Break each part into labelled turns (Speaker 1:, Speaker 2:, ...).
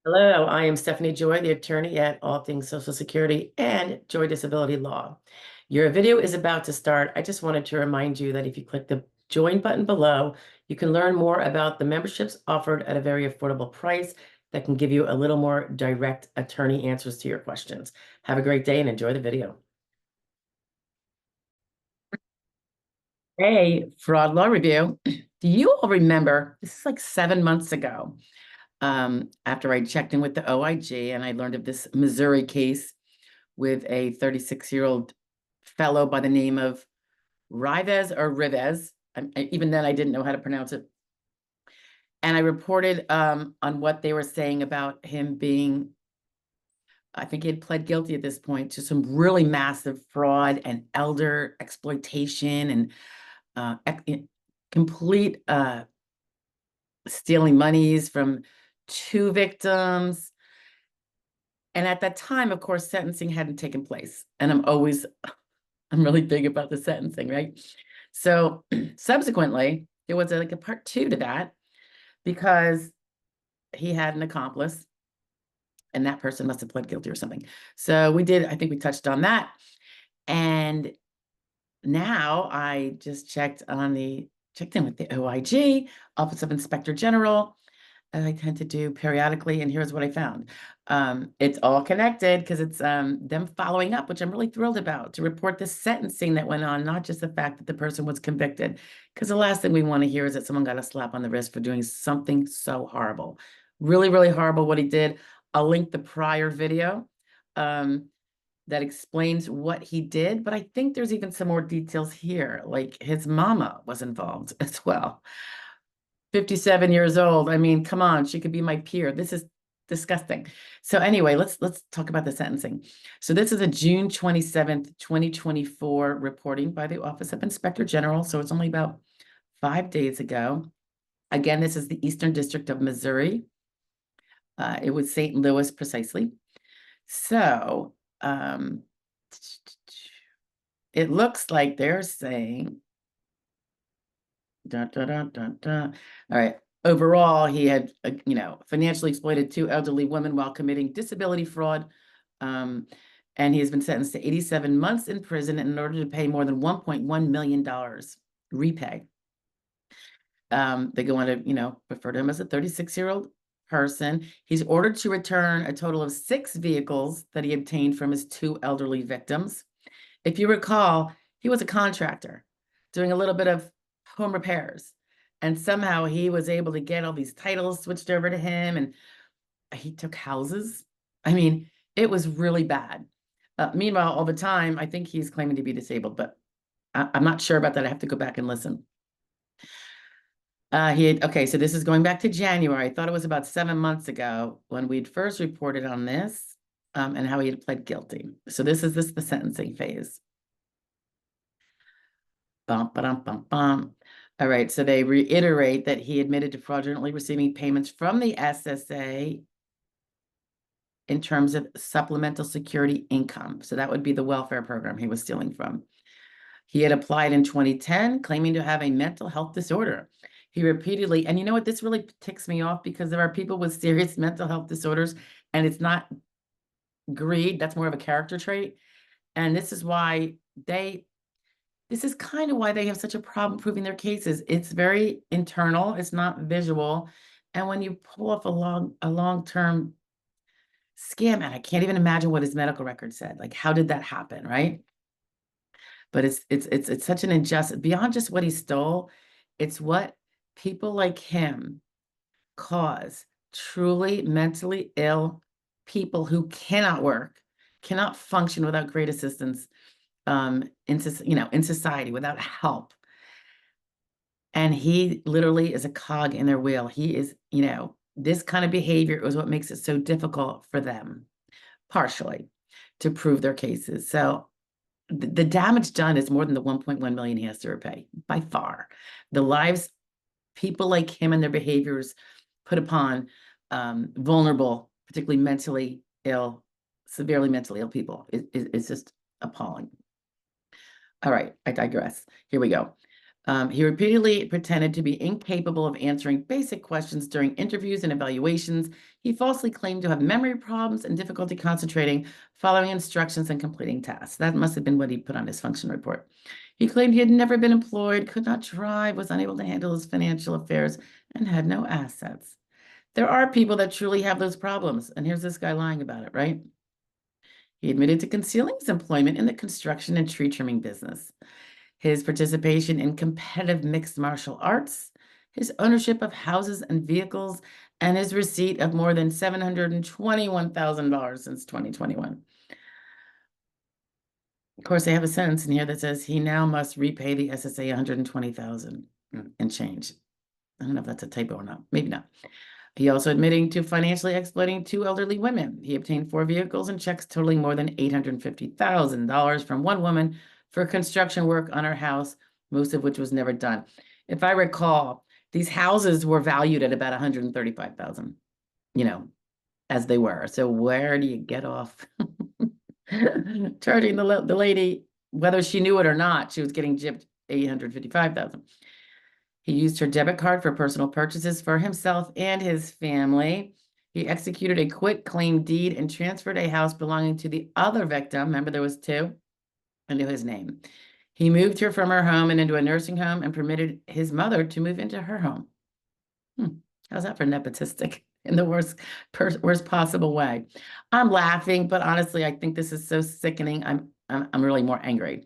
Speaker 1: Hello, I am Stephanie Joy, the attorney at All Things Social Security and Joy Disability Law. Your video is about to start. I just wanted to remind you that if you click the join button below, you can learn more about the memberships offered at a very affordable price that can give you a little more direct attorney answers to your questions. Have a great day and enjoy the video. Hey, fraud law review. Do you all remember, this is like 7 months ago, after I checked in with the OIG and I learned of this Missouri case with a 36-year-old fellow by the name of Rives or Rives. Even then, I didn't know how to pronounce it. And I reported on what they were saying about him being, I think he had pled guilty at this point to some really massive fraud and elder exploitation and complete stealing monies from two victims. And at that time, of course, sentencing hadn't taken place. And I'm really big about the sentencing, right? So subsequently, there was like a part two to that because he had an accomplice and that person must have pled guilty or something. So I think we touched on that. And now I just checked in with the OIG, Office of Inspector General, as I tend to do periodically, and here's what I found. It's all connected because it's them following up, which I'm really thrilled about, to report the sentencing that went on, not just the fact that the person was convicted. Because the last thing we want to hear is that someone got a slap on the wrist for doing something so horrible. Really, really horrible what he did. I'll link the prior video that explains what he did, but I think there's even some more details here, like his mama was involved as well. 57 years old. I mean, come on, she could be my peer. This is disgusting. So anyway, let's talk about the sentencing. So this is a June 27th, 2024 reporting by the Office of Inspector General. So it's only about 5 days ago. Again, this is the Eastern District of Missouri. It was St. Louis precisely. So it looks like they're saying Dun, dun, dun, dun, dun. All right. Overall, he had, financially exploited two elderly women while committing disability fraud. And he has been sentenced to 87 months in prison in order to pay more than $1.1 million repay. They go on to, refer to him as a 36-year-old person. He's ordered to return a total of 6 vehicles that he obtained from his two elderly victims. If you recall, he was a contractor doing a little bit of home repairs. And somehow he was able to get all these titles switched over to him, and he took houses. I mean, it was really bad. Meanwhile, all the time, I think he's claiming to be disabled, but I'm not sure about that. I have to go back and listen. Okay, so this is going back to January. I thought it was about 7 months ago when we'd first reported on this and how he had pled guilty. So this is the sentencing phase. Bum, ba-dum, bum, bum. All right, so they reiterate that he admitted to fraudulently receiving payments from the SSA in terms of supplemental security income. So that would be the welfare program he was stealing from. He had applied in 2010, claiming to have a mental health disorder. He repeatedly, and you know what, this really ticks me off because there are people with serious mental health disorders, and it's not greed, that's more of a character trait. And this is why this is kind of why they have such a problem proving their cases. It's very internal, it's not visual. And when you pull off a long-term scam, and I can't even imagine what his medical record said. Like, how did that happen, right? But it's such an injustice beyond just what he stole. It's what people like him cause truly mentally ill people who cannot work, cannot function without great assistance in society without help. And he literally is a cog in their wheel. He is, this kind of behavior is what makes it so difficult for them, partially, to prove their cases. So the damage done is more than the 1.1 million he has to repay, by far. The lives people like him and their behaviors put upon vulnerable, particularly mentally ill, severely mentally ill people is just appalling. All right, I digress. Here we go. He repeatedly pretended to be incapable of answering basic questions during interviews and evaluations. He falsely claimed to have memory problems and difficulty concentrating, following instructions, and completing tasks. That must have been what he put on his function report. He claimed he had never been employed, could not drive, was unable to handle his financial affairs, and had no assets. There are people that truly have those problems, and here's this guy lying about it, right? He admitted to concealing his employment in the construction and tree trimming business, his participation in competitive mixed martial arts, his ownership of houses and vehicles, and his receipt of more than $721,000 since 2021. Of course, they have a sentence in here that says he now must repay the SSA $120,000 and change. I don't know if that's a typo or not. Maybe not. He also admitting to financially exploiting 2 elderly women. He obtained 4 vehicles and checks totaling more than $850,000 from one woman for construction work on her house, most of which was never done. If I recall, these houses were valued at about $135,000, as they were. So where do you get off charging the lady, whether she knew it or not, she was getting gypped $855,000. He used her debit card for personal purchases for himself and his family. He executed a quitclaim deed and transferred a house belonging to the other victim, remember there was 2, into his name. He moved her from her home and into a nursing home and permitted his mother to move into her home. How's that for nepotistic in the worst possible way? I'm laughing, but honestly, I think this is so sickening. I'm really more angry.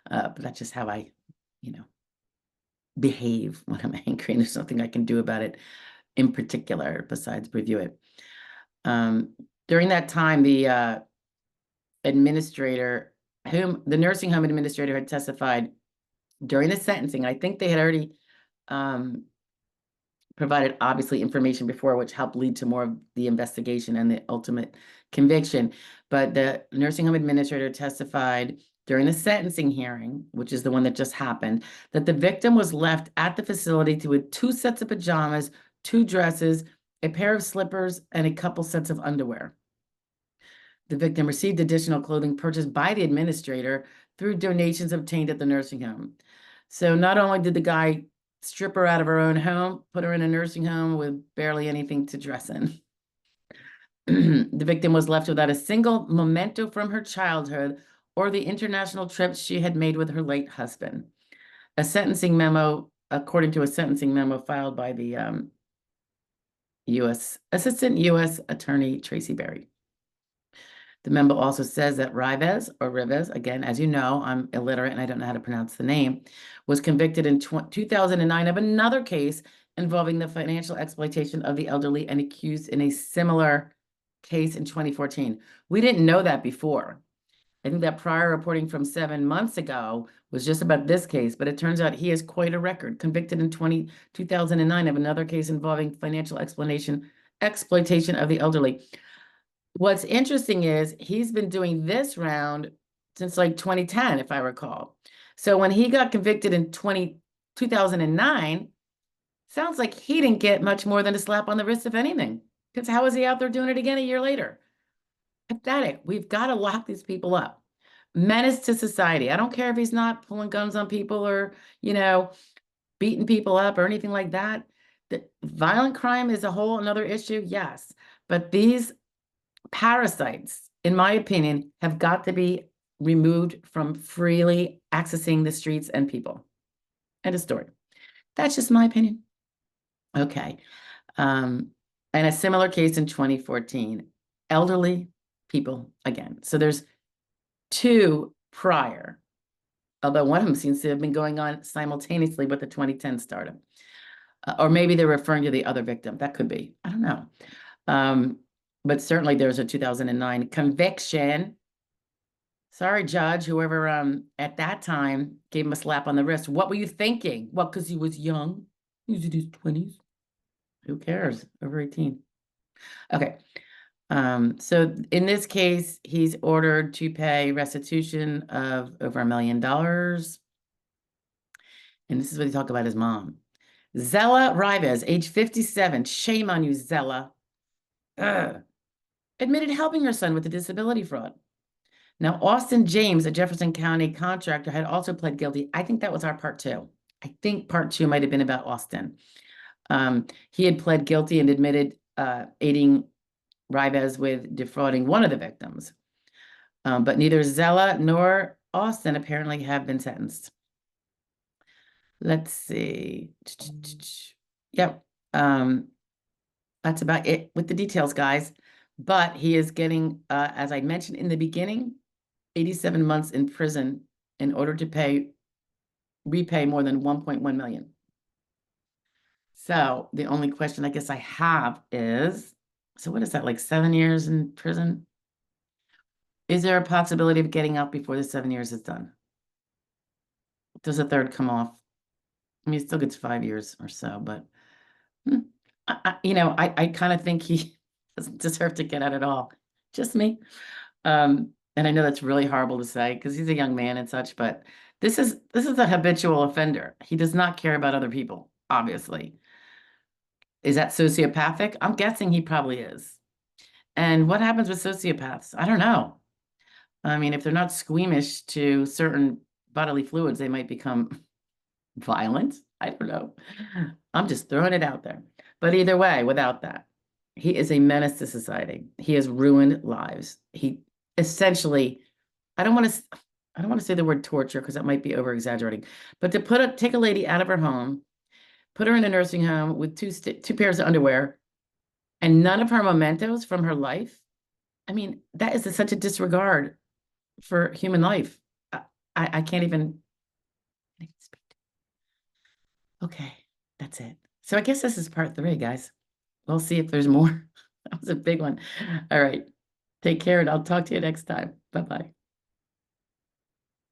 Speaker 1: But that's just how I, behave when I'm angry, and there's nothing I can do about it in particular besides review it. During that time, the administrator, the nursing home administrator had testified during the sentencing. I think they had already provided obviously information before, which helped lead to more of the investigation and the ultimate conviction. But the nursing home administrator testified during the sentencing hearing, which is the one that just happened, that the victim was left at the facility with 2 sets of pajamas, 2 dresses, a pair of slippers, and a couple sets of underwear. The victim received additional clothing purchased by the administrator through donations obtained at the nursing home. So not only did the guy strip her out of her own home, put her in a nursing home with barely anything to dress in. The victim was left without a single memento from her childhood or the international trips she had made with her late husband. A sentencing memo, according to a sentencing memo filed by the Assistant U.S. Attorney Tracy Berry. The memo also says that Rives, again, as you know, I'm illiterate and I don't know how to pronounce the name, was convicted in 2009 of another case involving the financial exploitation of the elderly and accused in a similar case in 2014. We didn't know that before. I think that prior reporting from 7 months ago was just about this case, but it turns out he has quite a record, convicted in 2009 of another case involving financial exploitation of the elderly. What's interesting is he's been doing this round since like 2010, if I recall. So when he got convicted in 2009, sounds like he didn't get much more than a slap on the wrist, if anything. Because how is he out there doing it again a year later? Pathetic. We've got to lock these people up. Menace to society. I don't care if he's not pulling guns on people or, beating people up or anything like that. The violent crime is a whole another issue, yes. But these parasites, in my opinion, have got to be removed from freely accessing the streets and people. End of story. That's just my opinion. Okay. And a similar case in 2014, elderly people again. So there's 2 prior, although one of them seems to have been going on simultaneously with the 2010 startup. Or maybe they're referring to the other victim. That could be. I don't know. But certainly there's a 2009 conviction. Sorry, judge, whoever at that time gave him a slap on the wrist. What were you thinking? Well, because he was young. He was in his 20s. Who cares? Over 18. Okay. So in this case, he's ordered to pay restitution of over $1 million. And this is what he talked about his mom. Zella Rives, age 57. Shame on you, Zella. Admitted helping her son with the disability fraud. Now, Austin James, a Jefferson County contractor, had also pled guilty. I think that was our part 2. I think part 2 might have been about Austin. He had pled guilty and admitted aiding Rives with defrauding one of the victims. But neither Zella nor Austin apparently have been sentenced. Let's see. Yep. That's about it with the details, guys. But he is getting, as I mentioned in the beginning, 87 months in prison in order to repay more than 1.1 million. So the only question I guess I have is, so what is that, like 7 years in prison? Is there a possibility of getting out before the 7 years is done? Does a third come off? I mean, he still gets 5 years or so, but I kind of think he doesn't deserve to get out at all. Just me. And I know that's really horrible to say because he's a young man and such, but this is a habitual offender. He does not care about other people, obviously. Is that sociopathic? I'm guessing he probably is. And what happens with sociopaths? I don't know. I mean, if they're not squeamish to certain bodily fluids, they might become violent. I don't know. I'm just throwing it out there. But either way, without that, he is a menace to society. He has ruined lives. He essentially, I don't want to say the word torture because that might be over exaggerating, but to take a lady out of her home, put her in a nursing home with two pairs of underwear and none of her mementos from her life. I mean, that is such a disregard for human life. I can't even speak. Okay, that's it. So I guess this is part 3, guys. We'll see if there's more. That was a big one. All right. Take care, and I'll talk to you next time. Bye-bye.